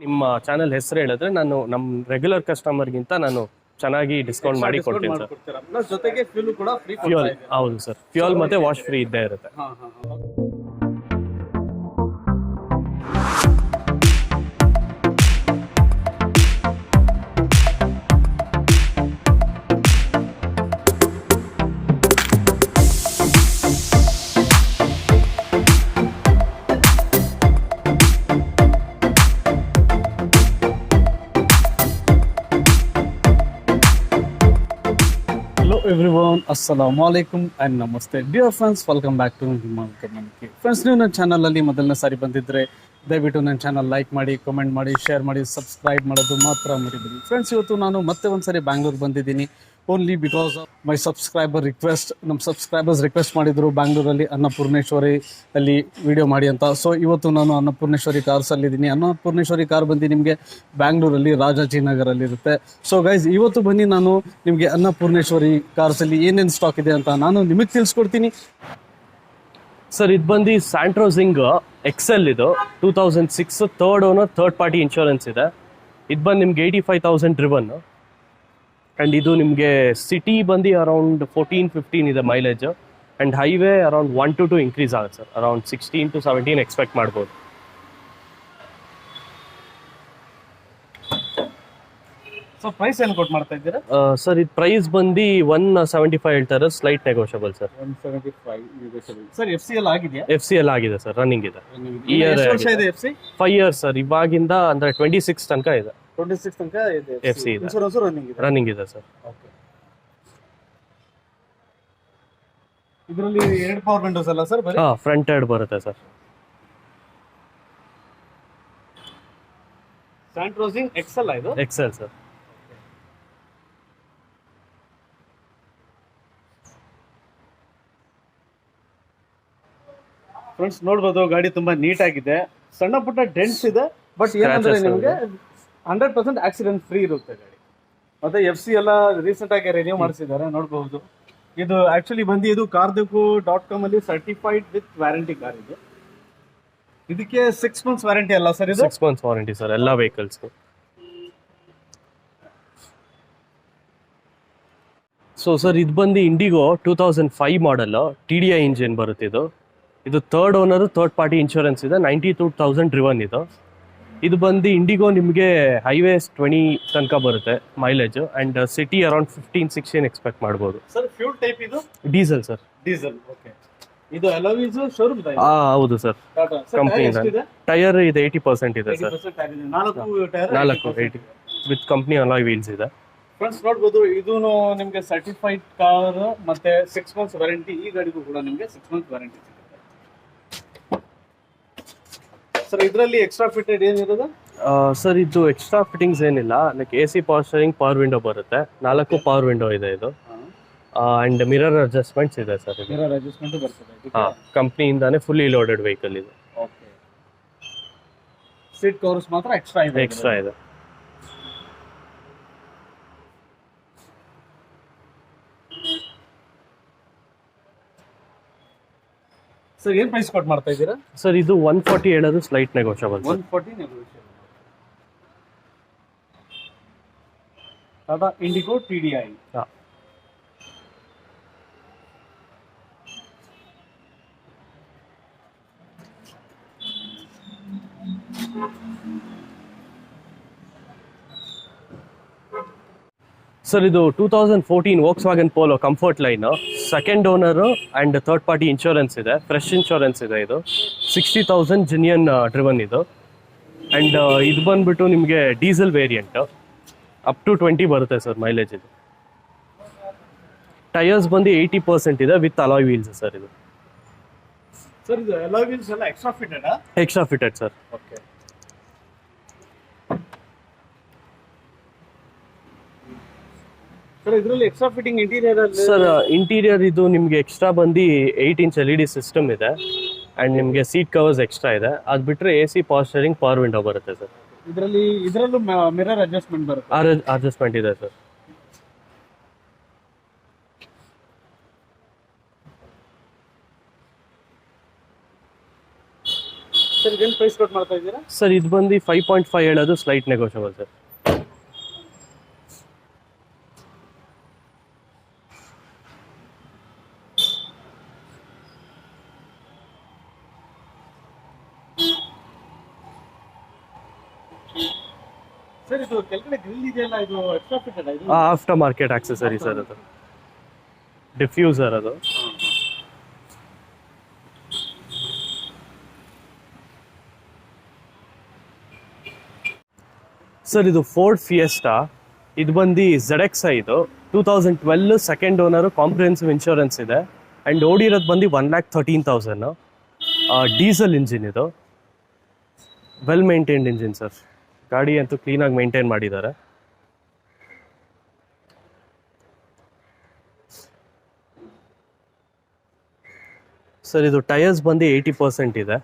ನಿಮ್ಮ ಚಾನಲ್ ಹೆಸರು ಹೇಳಿದ್ರೆ ನಾನು ನಮ್ಮ ರೆಗ್ಯುಲರ್ ಕಸ್ಟಮರ್ಗಿಂತ ನಾನು ಚೆನ್ನಾಗಿ ಡಿಸ್ಕೌಂಟ್ ಮಾಡಿ ಕೊಡ್ತೀನಿ ಸರ್. ಪ್ಲಸ್ ಜೊತೆಗೆ ಫ್ಯೂಲ್ ಕೂಡ ಫ್ರೀ ಫ್ಯೂಯಲ್, ಹೌದು ಸರ್, ಫ್ಯೂಯಲ್ ಮತ್ತೆ ವಾಶ್ ಫ್ರೀ ಇದ್ದೇ ಇರುತ್ತೆ. ಎವ್ರಿವನ್, ಅಸ್ಸಲಾಮು ಅಲೈಕುಮ್ ಆ್ಯಂಡ್ ನಮಸ್ತೆ dear friends, welcome back to ಹಿಮಾನ್ ಕಮ್ಯುನಿಟಿ. ಫ್ರೆಂಡ್ಸ್, ನೀವು ನನ್ನ ಚಾನಲಲ್ಲಿ ಮೊದಲನೇ ಸಾರಿ ಬಂದಿದ್ದರೆ ದಯವಿಟ್ಟು ನನ್ನ ಚಾನಲ್ ಲೈಕ್ ಮಾಡಿ, ಕಮೆಂಟ್ ಮಾಡಿ, ಶೇರ್ ಮಾಡಿ, ಸಬ್ಸ್ಕ್ರೈಬ್ ಮಾಡೋದು ಮಾತ್ರ ಮರಿಬೇಡಿ. ಫ್ರೆಂಡ್ಸ್, ಇವತ್ತು ನಾನು ಮತ್ತೆ ಒಂದು ಸಾರಿ ಬ್ಯಾಂಗ್ಳೂರ್ ಬಂದಿದ್ದೀನಿ only because of my subscriber request. ನಮ್ಮ ಸಬ್ಸ್ಕ್ರೈಬರ್ಸ್ ರಿಕ್ವೆಸ್ಟ್ ಮಾಡಿದರು ಬ್ಯಾಂಗ್ಳೂರಲ್ಲಿ ಅನ್ನಪೂರ್ಣೇಶ್ವರಿ ಅಲ್ಲಿ ವಿಡಿಯೋ ಮಾಡಿ ಅಂತ. ಸೊ ಇವತ್ತು ನಾನು ಅನ್ನಪೂರ್ಣೇಶ್ವರಿ ಕಾರ್ಸಲ್ಲಿದ್ದೀನಿ. ಅನ್ನಪೂರ್ಣೇಶ್ವರಿ ಕಾರ್ ಬಂದು ನಿಮಗೆ ಬ್ಯಾಂಗ್ಳೂರಲ್ಲಿ ರಾಜಾಜಿನಗರಲ್ಲಿರುತ್ತೆ. ಸೊ ಗೈಸ್, ಇವತ್ತು ಬನ್ನಿ ನಾನು ನಿಮಗೆ ಅನ್ನಪೂರ್ಣೇಶ್ವರಿ ಕಾರ್ಸಲ್ಲಿ ಏನೇನು ಸ್ಟಾಕ್ ಇದೆ ಅಂತ ನಾನು ನಿಮಗೆ ತಿಳಿಸ್ಕೊಡ್ತೀನಿ. ಸರ್, ಇದು ಬಂದು ಸ್ಯಾಂಟ್ರೋಸಿಂಗ್ ಎಕ್ಸೆಲ್, ಇದು 2006 third owner, third party insurance ಇದೆ. ಇದು ಬಂದು ನಿಮ್ಗೆ 85,000 ಡ್ರಿವನ್. ಆ್ಯಂಡ್ ಇದು ನಿಮಗೆ ಸಿಟಿ ಬಂದು ಅರೌಂಡ್ 14-15 ಇದೆ mileage. And highway around 1 to 2 increase ಆಗುತ್ತೆ ಸರ್. ಅರೌಂಡ್ 16 to 17 ಎಕ್ಸ್ಪೆಕ್ಟ್ ಮಾಡ್ಬೋದು. ಸೊ ಪ್ರೈಸ್ ಏನು ಕೊಟ್ಟು ಮಾಡ್ತಾ ಇದ್ದೀರಾ ಸರ್? ಇದು ಪ್ರೈಸ್ ಬಂದು 175 ಹೇಳ್ತಾರೆ, slight negotiable sir. 175 sir. F C ಎಲ್ಲ ಆಗಿದೆಯಾ? FCL ಆಗಿದೆ ಸರ್, ರನ್ನಿಂಗ್ ಇದೆ. ಎಷ್ಟು ವರ್ಷ ಇದೆ ಎಫ್ ಸಿ? 5 years sir. ಇವಾಗಿಂದ ಅಂದರೆ 26 ತನಕ ಇದೆ. 26 ತನಕ ಇದೆ FC ಇದೆ. ಇನ್ಶೂರೆನ್ಸ್ ರನ್ನಿಂಗ್ ಇದೆ. ರನ್ನಿಂಗ್ ಇದೆ ಸರ್. ಓಕೆ. ಇದರಲ್ಲಿ 2 ಪವರ್ ವಿಂಡೋಸ್ ಅಲ್ಲ ಸರ್? ಬರೀ ಫ್ರಂಟ್ ಹೆಡ್ ಬರುತ್ತೆ ಸರ್. ಸ್ಯಾಂಟ್ರೋಸಿಂಗ್ ಎಕ್ಸೆಲ್ ಇದು? Excel sir. ಫ್ರೆಂಡ್ಸ್, ನೋಡ್ಬೋದು ಗಾಡಿ ತುಂಬಾ ನೀಟ್ ಆಗಿದೆ. ಸಣ್ಣ ಪುಟ್ಟ ಡೆಂಟ್ಸ್ ಇದೆ, ಬಟ್ ಏನಂದ್ರೆ ನಿಮಗೆ 100% ಆಕ್ಸಿಡೆಂಟ್ ಫ್ರೀ ಇರುತ್ತೆ ಗಾಡಿ. ಮತ್ತೆ ಎಫ್ ಸಿ ಎಲ್ಲ ರೀಸೆಂಟ್ ಆಗಿ ರಿನ್ಯೂ ಮಾಡಿಸಿದ್ದಾರೆ, ನೋಡಬಹುದು. ಇದು ಆಕ್ಚುಲಿ ಬಂದು ಇದು ಕಾರ್ದೆಕು.com ಅಲ್ಲಿ ಸರ್ಟಿಫೈಡ್ ವಿತ್ ವ್ಯಾರಂಟಿ ಕಾರ್ ಇದೆ. ಇದಕ್ಕೆ 6 months ವ್ಯಾರಂಟಿ ಅಲ್ಲ ಸರ್? ಇದು 6 months ವಾರಂಟಿ ಸರ್ ಎಲ್ಲ ವೆಹಿಕಲ್ಸ್. ಸೊ ಸರ್, ಇದು ಬಂದು ಇಂಡಿಗೋ 2005 ಮಾಡಲ್, TDI ಇಂಜಿನ್ ಬರುತ್ತೆ. ಇದು third owner, third party insurance ಇದೆ. 92,000 ಡ್ರಿವನ್ ಇದು. ಇದು ಬಂದು ಇಂಡಿಗೋ ನಿಮಗೆ ಹೈವೇಸ್ 20 ತನಕ ಬರುತ್ತೆ mileage. And city around 15-16 expect ಮಾಡ್ಬೋದು ಸರ್. ಫ್ಯೂಲ್ ಟೈಪ್ ಇದು ಡೀಸೆಲ್ ಸರ್. ಡೀಸೆಲ್. ಓಕೆ. ಇದು ಅಲಾಯ್ಸ್ ಶೋರೂಮ್ ಇದೆ? ಹೌದು ಸರ್, ಕಂಪ್ನಿಯಿಂದ. ಟೈರ್ ಇದೆ 80% ಇದೆ sir. 4 80 with company alloy wheels ಇದೆ. ಫ್ರೆಂಡ್ಸ್, ನೋಡ್ಬೋದು ಇದು ನಿಮಗೆ ಸರ್ಟಿಫೈಡ್ ಕಾರ್ ಮತ್ತೆ 6 months ವ್ಯಾರಂಟಿ. ಈ ಗಾಡಿಗೂ ಕೂಡ ನಿಮಗೆ 6 months ವ್ಯಾರಂಟಿ ಸಿಗುತ್ತೆ ಸರ್. ಇದರಲ್ಲಿ ಎಕ್ಸ್ಟ್ರಾ ಫಿಟೆಡ್ ಏನಿರೋದು ಸರ್? ಇದು ಎಕ್ಸ್ಟ್ರಾ ಫಿಟ್ಟಿಂಗ್ಸ್ ಏನಿಲ್ಲ. Like AC power steering, power window ಬರುತ್ತೆ. 4 ಪವರ್ ವಿಂಡೋ ಇದೆ ಇದು. ಆ್ಯಂಡ್ ಮಿರರ್ ಅಡ್ಜಸ್ಟ್ಮೆಂಟ್ಸ್ ಇದೆ ಸರ್. ಮಿರರ್ ಅಡ್ಜಸ್ಟ್ಮೆಂಟ್ ಬರ್ತದೆ. ಕಂಪ್ನಿಯಿಂದಾನೇ ಫುಲ್ಲಿ ಲೋಡೆಡ್ ವೆಹಿಕಲ್ ಇದು. ಓಕೆ. ಸೀಟ್ ಕವರ್ಸ್ ಮಾತ್ರ ಎಕ್ಸ್ಟ್ರಾ ಇದೆ? ಎಕ್ಸ್ಟ್ರಾ ಇದೆ. ಸರ್, ಏನು ಪ್ರೈಸ್ ಕೊಟ್ಟು ಮಾಡ್ತಾ ಇದ್ದೀರಾ ಸರ್? ಇದು 140 ಹೇಳೋದು, slight negotiable. 140 negotiable. Tata Indigo TDI. Sir, ಇದು 2014 Volkswagen polo comfort line, second owner and third party insurance ಇದೆ. ಫ್ರೆಶ್ ಇನ್ಶೂರೆನ್ಸ್ ಇದೆ. ಇದು 60,000 ಜೆನ್ಯನ್ ಡ್ರಿವನ್ ಇದು. ಆ್ಯಂಡ್ ಇದು ಬಂದ್ಬಿಟ್ಟು ನಿಮಗೆ ಡೀಸೆಲ್ ವೇರಿಯಂಟ್, ಅಪ್ ಟು 20 ಬರುತ್ತೆ ಸರ್ ಮೈಲೇಜ್ ಇದು. ಟೈರ್ಸ್ ಬಂದು 80% ಇದೆ ವಿತ್ ಅಲಾಯ್ ವೀಲ್ಸ್ ಸರ್. ಇದು ಸರ್, ಇದು ಅಲಾಯ್ ವೀಲ್ಸ್ ಎಲ್ಲ extra fitted? Extra fitted sir. Okay. Sir, ಇದರಲ್ಲಿ extra fitting interior sir? Interior ಇದು ನಿಮಗೆ ಎಕ್ಸ್ಟ್ರಾ ಬಂದು 8 inch LED ಸಿಸ್ಟಮ್ ಇದೆ. ಆ್ಯಂಡ್ ನಿಮಗೆ ಸೀಟ್ ಕವರ್ಸ್ ಎಕ್ಸ್ಟ್ರಾ ಇದೆ. ಅದು ಬಿಟ್ಟರೆ AC power steering, power window ಬರುತ್ತೆ ಸರ್. ಇದರಲ್ಲೂ ಮಿರರ್ ಅಡ್ಜಸ್ಟ್ಮೆಂಟ್ ಬರುತ್ತೆ? ಅಡ್ಜಸ್ಟ್ಮೆಂಟ್ ಇದೆ ಸರ್. ಸರ್, ಸರ್ ಏನು ಪ್ರೈಸ್ ಕೊಟ್ಟು ಮಾಡ್ತಾ ಇದ್ದೀರಾ? ಸರ್ ಇದು ಬಂದು 5.5 ಹೇಳೋದು, ಸ್ಲೈಟ್ ನೆಗೋಷಿಯಬಲ್ ಸರ್. ಸರ್ ಇದು ಕೆಳಗಡೆ ಗ್ರಿಲ್ ಇದೆಯಲ್ಲ, ಇದು ಎಕ್ಸ್ಟ್ರಾ ಫಿಟೆಡ್ ಇದು? ಆಫ್ಟರ್ ಮಾರ್ಕೆಟ್ ಆಕ್ಸೆಸರಿ ಸರ್, ಅದು ಡಿಫ್ಯೂಸರ್ ಅದು. ಸರ್ ಇದು ಫೋರ್ಡ್ ಫಿಯೆಸ್ಟಾ, ಇದು ಬಂದು ZXi, ಇದು 2012 ಸೆಕೆಂಡ್ ಓನರು, ಕಾಂಪ್ರಿಹೆನ್ಸಿವ್ ಇನ್ಶೂರೆನ್ಸ್ ಇದೆ. ಆ್ಯಂಡ್ ಓಡಿರೋದು ಬಂದು 1,13,000. ಡೀಸೆಲ್ ಇಂಜಿನ್ ಇದು, ವೆಲ್ ಮೇಂಟೈನ್ಡ್ ಇಂಜಿನ್ ಸರ್. ಗಾಡಿ ಅಂತೂ ಕ್ಲೀನಾಗಿ ಮೇಂಟೈನ್ ಮಾಡಿದ್ದಾರೆ. ಸರ್ ಇದು ಟೈರ್ಸ್ ಬಂದು 80% ಇದೆ.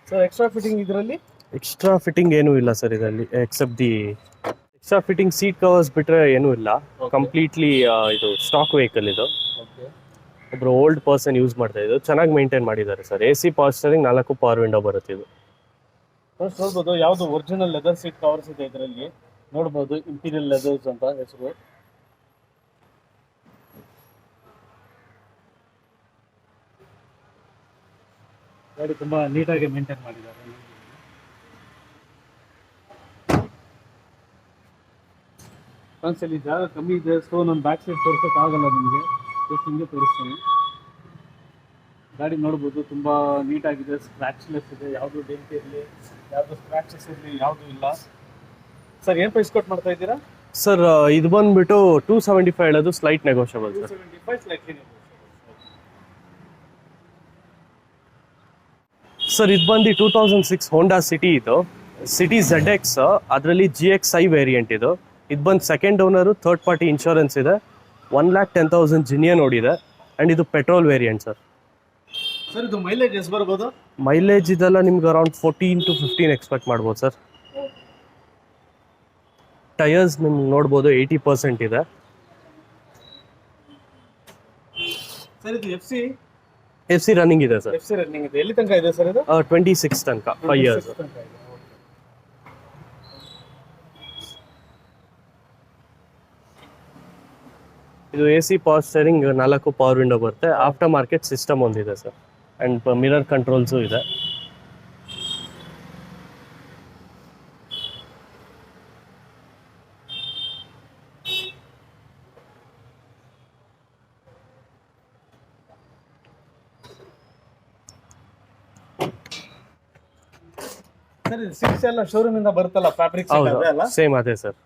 ಸರ್ ಎಕ್ಸ್ಟ್ರಾ ಫಿಟ್ಟಿಂಗ್ ಇದರಲ್ಲಿ? ಎಕ್ಸ್ಟ್ರಾ ಫಿಟ್ಟಿಂಗ್ ಏನೂ ಇಲ್ಲ ಸರ್ ಇದರಲ್ಲಿ, except the extra fitting seat covers ಬಿಟ್ಟರೆ ಏನೂ ಇಲ್ಲ. ಕಂಪ್ಲೀಟ್ಲಿ ಇದು ಸ್ಟಾಕ್ ವೆಹಿಕಲ್ ಇದು. ಒಬ್ರು ಓಲ್ಡ್ ಪರ್ಸನ್ ಯೂಸ್ ಮಾಡ್ತಾ ಇದ್ದು, ಚೆನ್ನಾಗಿ ಮೇಂಟೈನ್ ಮಾಡಿದ್ದಾರೆ sir. AC power steering, 4 power window ಬರುತ್ತೆ ಇದು. ಫಸ್ಟ್ ನೋಡ್ಬೋದು ಯಾವುದು ಒರಿಜಿನಲ್ ಲೆದರ್ ಸೀಟ್ ಕವರ್ಸ್ ಇದೆ ಇದರಲ್ಲಿ. ನೋಡ್ಬೋದು ಇಂಪೀರಿಯಲ್ ಲೆದರ್ಸ್ ಅಂತ ಹೆಸರು. ಗಾಡಿ ತುಂಬಾ ನೀಟಾಗಿ ಮೇಂಟೈನ್ ಮಾಡಿದ್ದಾರೆ. ಫ್ರೆಂಡ್ಸ್ ಇಲ್ಲಿ ಜಾಗ ಕಮ್ಮಿ ಇದೆ, ಸೊ ನಾನು ಬ್ಯಾಕ್ ಸೈಡ್ ತೋರ್ಸೋಕೆ ಆಗಲ್ಲ ನಿಮಗೆ, ಜಸ್ಟ್ ಹಿಂಗೆ ತೋರಿಸ್ತೀನಿ. ಗಾಡಿ ನೋಡ್ಬೋದು ತುಂಬಾ ನೀಟಾಗಿದೆ, ಸ್ಕ್ರಾಚ್ಲೆಸ್ ಇದೆ, ಯಾವುದು ಡೆಂಟ್ ಇರಲಿ, ಯಾವುದು ಸ್ಕ್ರಾಚಸ್ ಇರಲಿ, ಯಾವುದು ಇಲ್ಲ. ಸರ್ ಏನು ಪ್ರೈಸ್ ಕೊಟ್ಟು ಮಾಡ್ತಾ ಇದ್ದೀರಾ? ಸರ್ ಇದು ಬಂದ್ಬಿಟ್ಟು 275 ಹೇಳೋದು, slight negotiable sir. 275 slightly negotiable. Sir ಇದು ಬಂದು 2006 ಹೋಂಡಾ ಸಿಟಿ, ಇದು ಸಿಟಿ ZX, ಅದರಲ್ಲಿ GXi ವೇರಿಯಂಟ್ ಇದು. ಇದು ಬಂದು second owner, third party insurance ಇದೆ. 1,10,000 ಜಿನಿಯನ್ ಓಡಿದೆ. ಆ್ಯಂಡ್ ಇದು ಪೆಟ್ರೋಲ್ ವೇರಿಯಂಟ್ ಸರ್. ಸರ್ ಇದು ಮೈಲೇಜ್ ಎಷ್ಟು ಬರ್ಬೋದು? ಮೈಲೇಜ್ ಇದೆಲ್ಲ ನಿಮ್ಗೆ ಅರೌಂಡ್ 14 to 15 ಎಕ್ಸ್ಪೆಕ್ಟ್ ಮಾಡ್ಬೋದು ಸರ್. ಟೈರ್ಸ್ ನಿಮ್ಗೆ ನೋಡ್ಬೋದು 80% ಇದೆ. ಸರ್ ಇದು FC ರನ್ನಿಂಗ್ ಇದೆ ಸರ್. FC ರನ್ನಿಂಗ್ ಇದೆ. ಎಲ್ಲಿ ತನಕ ಇದೆ ಸರ್ ಇದು? 26 ತನಕ, 5 years. ಇದು AC power steering, 4 power window ಬರುತ್ತೆ. ಆಫ್ಟರ್ ಮಾರ್ಕೆಟ್ ಸಿಸ್ಟಮ್ ಒಂದಿದೆ ಸರ್. ಆ್ಯಂಡ್ ಮಿರರ್ ಕಂಟ್ರೋಲ್ಸು ಇದೆ. ಸರ್ ಇದು ಸಿಕ್ಸ್ ಎಲ್ಲ ಶೋರೂಮ್ ಇಂದ ಬರುತ್ತಲ್ಲ, ಫ್ಯಾಬ್ರಿಕ್ ಅದೇ ಅಲ್ಲ? ಸೇಮ್ ಅದೇ ಸರ್.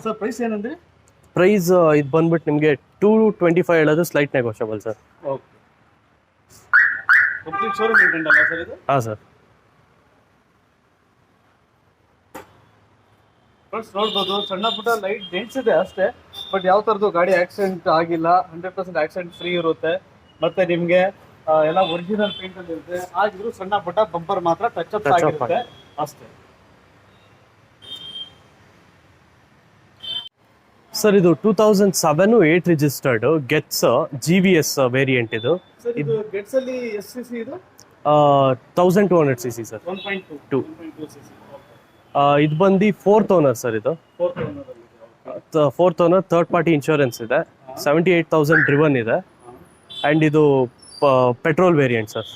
ಸರ್ ಪ್ರೈಸ್ ಏನಂದ್ರೆ? ಪ್ರೈಸ್ ಇದು ಬಂದ್ಬಿಟ್ಟು ನಿಮಗೆ 225 ಹೇಳೋದು, slight negotiable sir. Okay. Complete showroom intact ಅಲ್ಲ ಸರ್ ಇದು? ಹಾಂ ಸರ್. ಫ್ರೆಂಡ್ಸ್ ನೋಡ್ಬೋದು ಸಣ್ಣ ಪುಟ್ಟ ಲೈಟ್ ಡೆಂಟ್ಸ್ ಇದೆ ಅಷ್ಟೇ, ಬಟ್ ಯಾವ ಥರದ್ದು ಗಾಡಿ ಆಕ್ಸಿಡೆಂಟ್ ಆಗಿಲ್ಲ. 100% ಆಕ್ಸಿಡೆಂಟ್ ಫ್ರೀ ಇರುತ್ತೆ. ಮತ್ತೆ ನಿಮಗೆ ಎಲ್ಲ ಒರಿಜಿನಲ್ ಪೇಂಟ್ ಅಲ್ಲಿ ಇರುತ್ತೆ. ಆಗಿದ್ರು ಸಣ್ಣ ಪುಟ್ಟ ಬಂಪರ್ ಮಾತ್ರ ಟಚ್ ಅಪ್ ಆಗಿರುತ್ತೆ ಅಷ್ಟೇ. ಸರ್ ಇದು 2007 8 ರಿಜಿಸ್ಟರ್ಡ್ ಗೆಟ್ಸ್ GVS ವೇರಿಯಂಟ್ ಇದು. ಸರ್ ಇದು ಗೆಟ್ಸ್ ಅಲ್ಲಿ ಎಷ್ಟು cc ಇದು? 1200 cc ಸರ್. 1.2 cc. ಇದು ಬಂದು 4th ಓನರ್ ಸರ್. ಇದು 4th ಓನರ್ ಅಲ್ಲಿ. 4th owner, third party insurance ಇದೆ. 78,000 ಡ್ರಿವನ್ ಇದೆ. ಆ್ಯಂಡ್ ಇದು ಪೆಟ್ರೋಲ್ ವೇರಿಯಂಟ್ ಸರ್.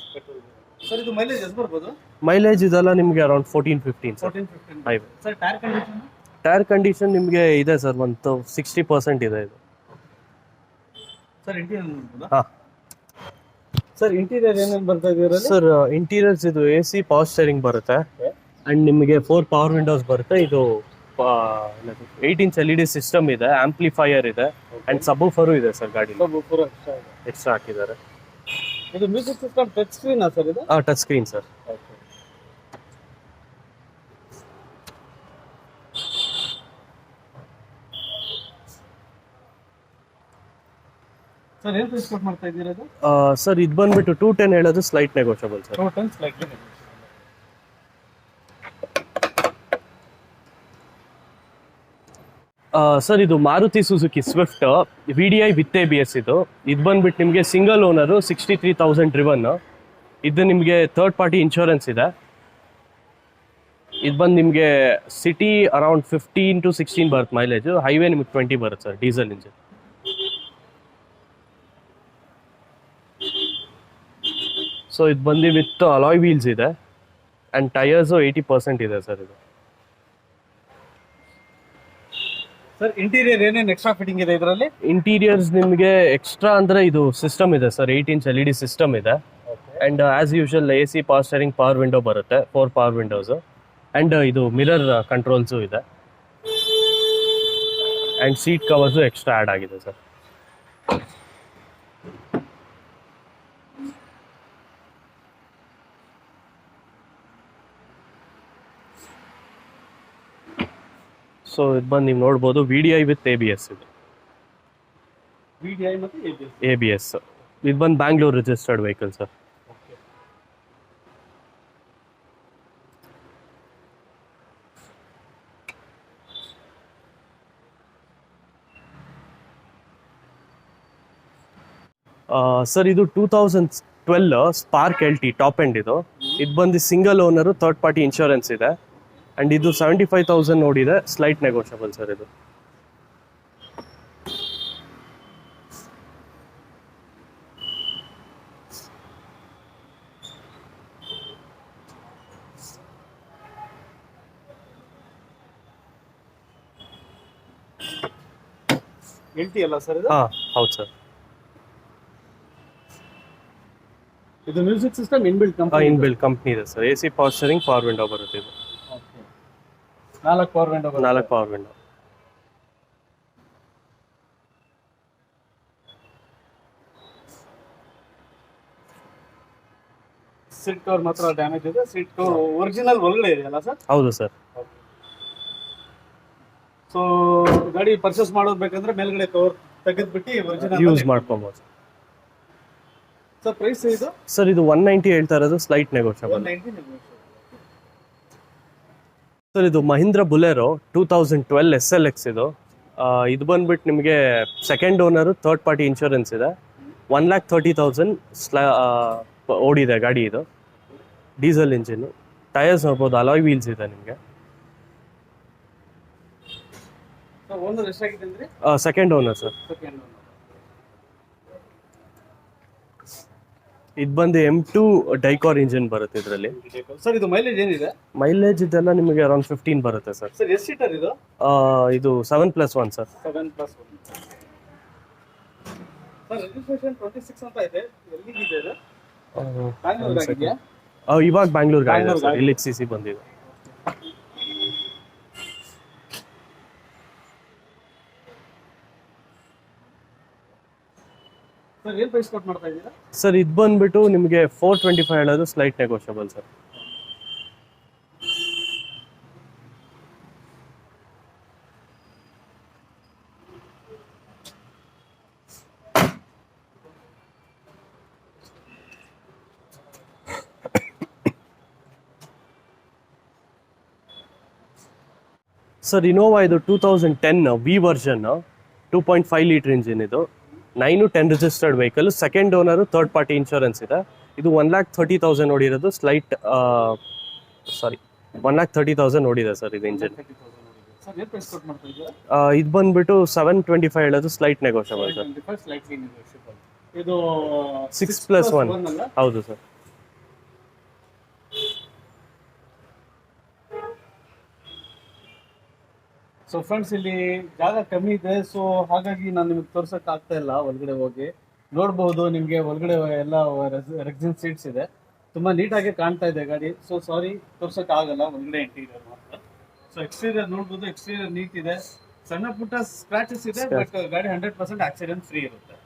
ಸರ್ ಇದು ಮೈಲೇಜ್ ಎಷ್ಟು ಬರ್ಬೋದು? ಮೈಲೇಜ್ ಇದೆಲ್ಲ ನಿಮಗೆ around 14-15 sir. 14-15. Sir tyre condition? Tyre condition ನಿಮಗೆ ಇದೆ ಸರ್, ಒಂದು 60% ಇದೆ ಇದು. ಸರ್ ಇಂಟೀರಿಯರ್ ನೋಡ್ಬೋದಾ? ಹಾಂ ಸರ್ ಇಂಟೀರಿಯರ್ ಏನೇನು ಬರ್ತಾ ಇದೆಯಲ್ಲ ಸರ್? ಇಂಟೀರಿಯರ್ಸ್ ಇದು AC ಪವರ್ ಸ್ಟೇರಿಂಗ್ ಬರುತ್ತೆ. ಆ್ಯಂಡ್ ನಿಮಗೆ 4 ಪವರ್ ವಿಂಡೋಸ್ ಬರುತ್ತೆ. ಇದು 8-inch LED ಸಿಸ್ಟಮ್ ಇದೆ, ಆಂಪ್ಲಿಫೈಯರ್ ಇದೆ, ಆ್ಯಂಡ್ ಸಬ್ವೂಫರು ಇದೆ ಸರ್ ಗಾಡಿ. ಎಕ್ಸ್ಟ್ರಾ ಹಾಕಿದ್ದಾರೆ. ಇದು ಮ್ಯೂಸಿಕ್ ಸಿಸ್ಟಮ್ ಟಚ್ ಸ್ಕ್ರೀನಾ ಸರ್ ಇದು? Touch screen sir. ಸರ್ ಏನು ಪ್ರೈಸ್ ಕೊಟ್ಟು ಮಾಡ್ತಾ ಇದ್ದೀರಾ ಇದು? ಸರ್ ಇದು ಬಂದ್ಬಿಟ್ಟು 210 ಹೇಳೋದು, slight negotiable sir. 210 slightly negotiable. Sir ಇದು Maruti Suzuki Swift VDI with ABS ಇದು ಬಂದ್ಬಿಟ್ಟು ನಿಮಗೆ ಸಿಂಗಲ್ ಓನರು 63,000 ಡ್ರಿವನ್. ಇದು ನಿಮಗೆ ಥರ್ಡ್ ಪಾರ್ಟಿ ಇನ್ಶೂರೆನ್ಸ್ ಇದೆ. ಇದು ಬಂದು ನಿಮಗೆ ಸಿಟಿ ಅರೌಂಡ್ 15 to 16 ಬರುತ್ತೆ ಮೈಲೇಜ್, ಹೈವೇ ನಿಮಗೆ 20 ಬರುತ್ತೆ ಸರ್, ಡೀಸೆಲ್ ಇಂಜಿನ್. ಸೊ ಇದು ಬಂದು ವಿತ್ ಅಲಾಯ್ ವೀಲ್ಸ್ ಇದೆ ಆ್ಯಂಡ್ ಟೈರ್ಸು 80% ಇದೆ ಸರ್ ಇದು. ಸರ್ ಇಂಟೀರಿಯರ್ ಏನೇನು ಎಕ್ಸ್ಟ್ರಾ ಫಿಟ್ಟಿಂಗ್ ಇದೆ ಇದರಲ್ಲಿ? ಇಂಟೀರಿಯರ್ಸ್ ನಿಮಗೆ ಎಕ್ಸ್ಟ್ರಾ ಅಂದರೆ ಇದು ಸಿಸ್ಟಮ್ ಇದೆ ಸರ್, 8-inch LED ಸಿಸ್ಟಮ್ ಇದೆ. And as usual AC power steering, power window ಬರುತ್ತೆ, 4 ಪವರ್ ವಿಂಡೋಸು. ಆ್ಯಂಡ್ ಇದು ಮಿರರ್ ಕಂಟ್ರೋಲ್ಸು ಇದೆ. And seat covers extra add ಆಗಿದೆ ಸರ್. ಸೊ ಇದು ಬಂದು ನೀವು ನೋಡ್ಬೋದು VDI ವಿತ್ ABS ಇದು. VDI ಮತ್ತು ABS ಇದು ಬಂದು Bangalore registered vehicle sir. Sir ಇದು 2012 ಸ್ಪಾರ್ಕ್ LT ಟಾಪ್ ಎಂಡ್ ಇದು ಬಂದು single owner, third party insurance ಇದೆ. ಆ್ಯಂಡ್ ಇದು 75,000 ನೋಡಿದೆ, ಸ್ಲೈಟ್ ನೆಗೋಷಿಯಬಲ್ ಸರ್ ಇದು. LT ಅಲ್ಲ ಸರ್ ಇದು? ಹಾಂ ಹೌದು ಸರ್. ಇದು ಮ್ಯೂಸಿಕ್ ಸಿಸ್ಟಮ್ ಇನ್ಬಿಲ್ಟ್ ಕಂಪ್ನಿ ಇದೆ sir. AC power steering, power window ಬರುತ್ತೆ ಇದು. 4 power window. 4 power window. Seat cover ಮಾತ್ರ ಡ್ಯಾಮೇಜ್ ಇದೆ. ಸೀಟ್ ಕವರ್ ಒರಿಜಿನಲ್ ಒಳಗಡೆ ಇದೆಯಲ್ಲ ಸರ್? ಹೌದು ಸರ್. ಸೊ ಗಾಡಿ ಪರ್ಚೇಸ್ ಮಾಡೋದು ಬೇಕಂದ್ರೆ ಮೇಲ್ಗಡೆ ಕವರ್ ತೆಗೆದ್ಬಿಟ್ಟು ಒರಿಜಿನಲ್ ಯೂಸ್ ಮಾಡ್ಕೊಬೋದು ಸರ್. ಪ್ರೈಸ್ ಇದು ಸರ್ ಇದು 190 ಹೇಳ್ತಾ ಇರೋದು, ಸ್ಲೈಟ್ ನೆಗೋಷಿಯಬಲ್. 190 ಸರ್ ಇದು ಮಹೀಂದ್ರ ಬುಲೆರೋ 2012 SLX ಇದು ಬಂದ್ಬಿಟ್ಟು ನಿಮಗೆ second owner, third party insurance ಇದೆ. 130,000 ಓಡಿದೆ ಗಾಡಿ ಇದು. ಡೀಸೆಲ್ ಇಂಜಿನ್, ಟೈರ್ಸ್ ನೋಡ್ಬೋದು, ಅಲಾಯ್ ವೀಲ್ಸ್ ಇದೆ ನಿಮಗೆ. ಓನರ್ ಎಷ್ಟಾಗಿದೆ ಅಂದ್ರೆ? Second owner sir. ಇದು ಬಂದು M2 ಡೈಕಾರ್ ಇಂಜಿನ್ ಬರುತ್ತೆ ಇದರಲ್ಲಿ ಸರ್. ಇದು ಮೈಲೇಜ್ ಏನಿದೆ? ಮೈಲೇಜ್ ಇದೆಲ್ಲ ನಿಮಗೆ ಅರೌಂಡ್ 15 ಬರುತ್ತೆ ಸರ್. ಸರ್ ಎಷ್ಟು ಸೀಟರ್ ಇದು? ಇದು 7+1 ಸರ್. 7+1 ಸರ್. ರಿಜಿಸ್ಟ್ರೇಷನ್ 26 ಅಂತ ಇದೆ. ಎಲ್ಲಿಗಿದೆ ಇದು? ಬ್ಯಾಂಗ್ಳೂರ್ ಆಗಿದೆಯಾ? ಇವಾಗ ಬ್ಯಾಂಗ್ಳೂರ್ಗೆ ಆಗಿದೆ ಸರ್, ಇಲ್ಲಿ CC ಬಂದಿದೆ. ಸರ್ ಏನು ಪ್ರೈಸ್ ಕೊಟ್ಟು ಮಾಡ್ತಾ ಇದ್ದೀರಾ? ಸರ್ ಇದು ಬಂದ್ಬಿಟ್ಟು ನಿಮಗೆ 425 ಹೇಳೋದು, slight negotiable sir. Sir Innova ಇದು 2010 V ವರ್ಷನ್, 2.5 ಲೀಟರ್ ಇಂಜಿನ್ ಇದು. 9-10 registered vehicle, second owner, third party insurance ಇದೆ. ಇದು 130,000 ನೋಡಿರೋದು, ಸ್ಲೈಟ್ 130,000 ನೋಡಿದೆ ಸರ್ ಇದು ಇಂಜಿನ್. ಇದು ಬಂದ್ಬಿಟ್ಟು 725 ಹೇಳೋದು, ಸ್ಲೈಟ್ ನೆಗೋಷಿಯಬಲ್ ಸರ್. ಇದು 6+1 ಹೌದು ಸರ್. ಸೊ ಫ್ರೆಂಡ್ಸ್, ಇಲ್ಲಿ ಜಾಗ ಕಮ್ಮಿ ಇದೆ, ಸೊ ಹಾಗಾಗಿ ನಾನು ನಿಮಗೆ ತೋರ್ಸಕ್ ಆಗ್ತಾ ಇಲ್ಲ. ಒಳಗಡೆ ಹೋಗಿ ನೋಡ್ಬಹುದು. ನಿಮಗೆ ಒಳಗಡೆ ಎಲ್ಲ ರೆಕ್ಸಿನ್ ಸೀಟ್ಸ್ ಇದೆ, ತುಂಬಾ ನೀಟಾಗಿ ಕಾಣ್ತಾ ಇದೆ ಗಾಡಿ. ಸೊ ಸಾರಿ, ತೋರ್ಸಕ್ ಆಗಲ್ಲ ಒಳಗಡೆ ಇಂಟೀರಿಯರ್ ಮಾತ್ರ. ಸೊ ಎಕ್ಸ್ಟೀರಿಯರ್ ನೋಡ್ಬೋದು, ಎಕ್ಸ್ಟೀರಿಯರ್ ನೀಟ್ ಇದೆ. ಸಣ್ಣ ಪುಟ್ಟ ಸ್ಕ್ರಾಚಸ್ ಇದೆ, ಬಟ್ ಗಾಡಿ 100% ಆಕ್ಸಿಡೆಂಟ್ ಫ್ರೀ ಇರುತ್ತೆ.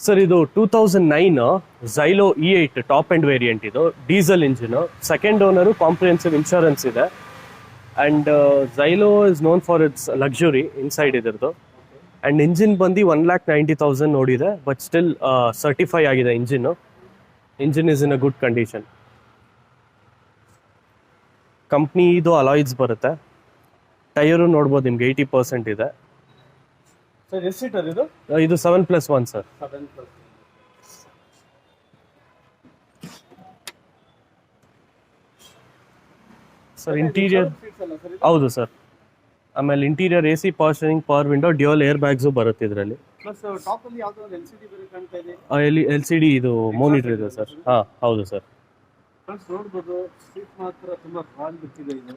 ಸರ್ ಇದು 2009 Xylo E8 top end variant ಇದು, diesel engine, second owner, comprehensive insurance ಇದೆ. And Xylo is known for its luxury inside ಇದ್ರದ್ದು. ಆ್ಯಂಡ್ ಇಂಜಿನ್ ಬಂದು 190,000 ನೋಡಿದೆ, ಬಟ್ ಸ್ಟಿಲ್ ಸರ್ಟಿಫೈ ಆಗಿದೆ engine is in a good condition. Company ಇದು alloys ಬರುತ್ತೆ. Tyre ನೋಡ್ಬೋದು ನಿಮ್ಗೆ 80% ಇದೆ. ಸರ್ ಎಷ್ಟು ಸೀಟರ್ ಇದು? ಇದು 7+1 ಸರ್. 7+. ಸರ್ ಇಂಟೀರಿಯರ್ ಸೀಟ್ಸ್ ಅಲ್ಲ ಸರ್ ಇದು? ಹೌದು ಸರ್. ಆಮೇಲೆ interior AC power steering, power window, dual air bags ಬರುತ್ತೆ ಇದರಲ್ಲಿ. ಪ್ಲಸ್ ಟಾಪ್ ಅಲ್ಲಿ ಯಾವುದೋ ಒಂದು LCD ಬೇರೆ ಕಾಣ್ತಾ ಇದೆ. LCD ಇದು ಮಾನಿಟರ್ ಇದೆ ಸರ್. ಹಾಂ ಹೌದು ಸರ್. ಫ್ರೆಂಡ್ಸ್ ನೋಡ್ಬೋದು, ಸೀಟ್ ಮಾತ್ರ ತುಂಬಾ ಕಾಲ್ ಬಿಟ್ಟಿದೆ ಇದು.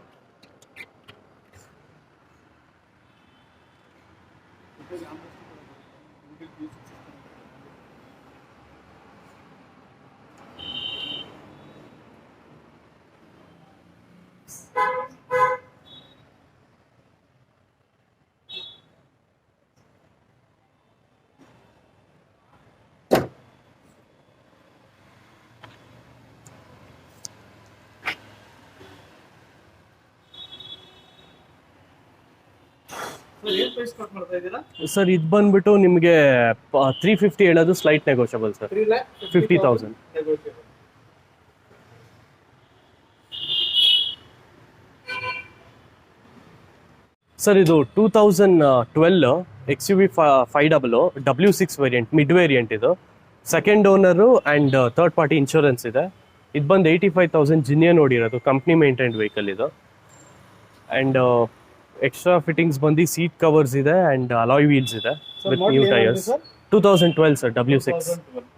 ಏನ್ ಪ್ರೈಸ್ ಕೊಟ್ಟು ಮಾಡ್ತಾ ಇದ್ದೀರಾ? ಸರ್ ಇದು ಬಂದ್ಬಿಟ್ಟು ನಿಮಗೆ 350 ಹೇಳೋದು slight negotiable sir. 3,50,000 negotiable. Sir ಇದು 2012 XUV 500 W6 variant, mid variant ಇದು. Second owner and third party insurance ಇದೆ. ಇದು ಬಂದು 85,000 ಜಿನಿಯನ್ ನೋಡಿರೋದು, ಕಂಪ್ನಿ ಮೇಂಟೈನ್ಡ್ ವೆಹಿಕಲ್ ಇದು. ಆ್ಯಂಡ್ ಎಕ್ಸ್ಟ್ರಾ ಫಿಟ್ಟಿಂಗ್ಸ್ ಬಂದು ಸೀಟ್ ಕವರ್ಸ್ ಇದೆ ಆ್ಯಂಡ್ ಅಲಾಯ್ ವೀಲ್ಸ್ ಇದೆ Sir, ವಿತ್ model ನ್ಯೂ ಏನಾಗಿದೆ ಟೈರ್ಸ್. sir? 2012 sir, W6. 2012.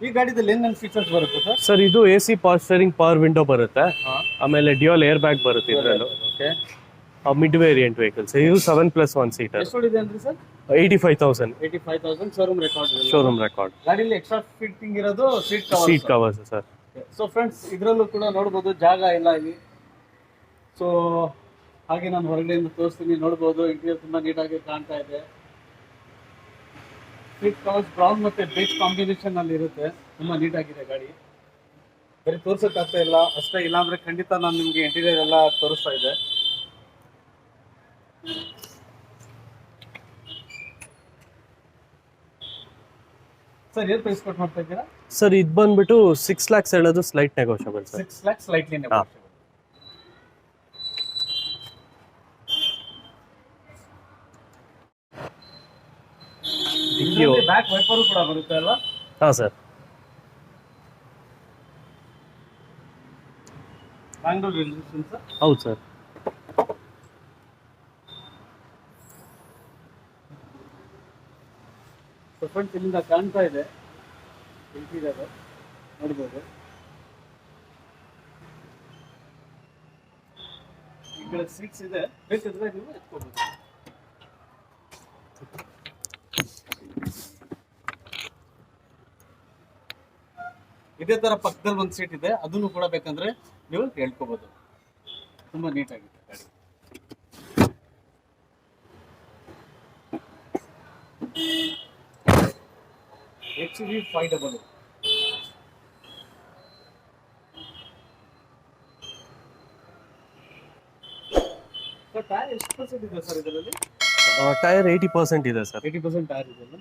ಈ ಗಾಡಿದಲ್ಲಿ ಏನೇನು ಫೀಚರ್ಸ್ ಬರುತ್ತೆ ಸರ್? ಸರ್ ಇದು AC power steering, power window ಬರುತ್ತೆ. ಆಮೇಲೆ ಡ್ಯುಯಲ್ ಏರ್ ಬ್ಯಾಗ್ ಬರುತ್ತೆ ಇದರಲ್ಲೂ. ಓಕೆ. ಮಿಡ್ ವೇರಿಯಂಟ್ ವೆಹಿಕಲ್ಸ್ ಇದು 7+1 ಸೀಟರ್. ಎಷ್ಟು ಹೊಡಿದೆ ಅಂದ್ರಿ sir? 85,000 85,000 showroom record. Showroom record. ಗಾಡಿಯಲ್ಲಿ ಎಕ್ಸ್ಟ್ರಾ ಫಿಟ್ಟಿಂಗ್ ಇರೋದು seat seat covers sir. So friends ಇದರಲ್ಲೂ ಕೂಡ ನೋಡ್ಬೋದು ಜಾಗ ಇಲ್ಲ ಇಲ್ಲಿ. ಸೊ ಹಾಗೆ ನಾನು ಹೊರಗಡೆಯಿಂದ ತೋರಿಸ್ತೀನಿ, ನೋಡ್ಬೋದು ಇಂಟೀರಿಯರ್ ತುಂಬಾ ನೀಟಾಗಿ ಕಾಣ್ತಾ ಇದೆ. ಸೀಟ್ ಕವರ್ಸ್ ಬ್ರೌನ್ ಮತ್ತೆ ಬೇಜ್ ಕಾಂಬಿನೇಷನ್ ಅಲ್ಲಿ ಇರುತ್ತೆ, ತುಂಬಾ ನೀಟಾಗಿದೆ ಗಾಡಿ. ಬರೀ ತೋರ್ಸಕ್ಕಾಗ್ತಾ ಇಲ್ಲ ಅಷ್ಟೇ, ಇಲ್ಲಾಂದ್ರೆ ಖಂಡಿತ ನಾನು ನಿಮ್ಗೆ ಇಂಟೀರಿಯರ್ ಎಲ್ಲ ತೋರಿಸ್ತಾ ಇದೆ. ಸರ್ ಏನು ಪ್ರೈಸ್ ಕೊಟ್ಟು ಮಾಡ್ತಾ ಇದ್ದೀರಾ? ಸರ್ ಇದು ಬಂದ್ಬಿಟ್ಟು 6 lakhs ಹೇಳೋದು slight negotiable sir. 6 lakhs slightly negotiable. ಇದರಲ್ಲಿ ಬ್ಯಾಕ್ ವೈಪರು ಕೂಡ ಬರುತ್ತೆ ಅಲ್ಲ? ಹಾಂ ಸರ್. Bangalore registration sir? ಹೌದು ಸರ್. ಸೊ ಫ್ರೆಂಡ್ಸ್ ಇಲ್ಲಿಂದ ಕಾಣ್ತಾ ಇದೆ ಇಂಟೀರಿಯರ್, ನೋಡ್ಬೋದು. ಈ ಕಡೆ ಸೀಟ್ಸ್ ಇದೆ, ಬೇಕಾದ್ರೆ ನೀವು ಎತ್ಕೋಬಹುದು. ಇದೇ ತರ ಪಕ್ಕದಲ್ಲಿ ಒಂದು ಸೀಟ್ ಇದೆ, ಅದನ್ನು ಕೂಡ ಬೇಕಂದ್ರೆ ನೀವು ಹೇಳ್ಕೋಬಹುದು. ತುಂಬಾ ನೀಟಾಗಿದೆ ಗಾಡಿ. XUV 500. ಟೈರ್ ಎಷ್ಟು ಪರ್ಸೆಂಟ್ ಇದೆ ಸರ್ ಇದರಲ್ಲಿ? ಟೈರ್ 80% ಇದೆ ಸರ್. 80% ಟೈರ್ ಇದೆ.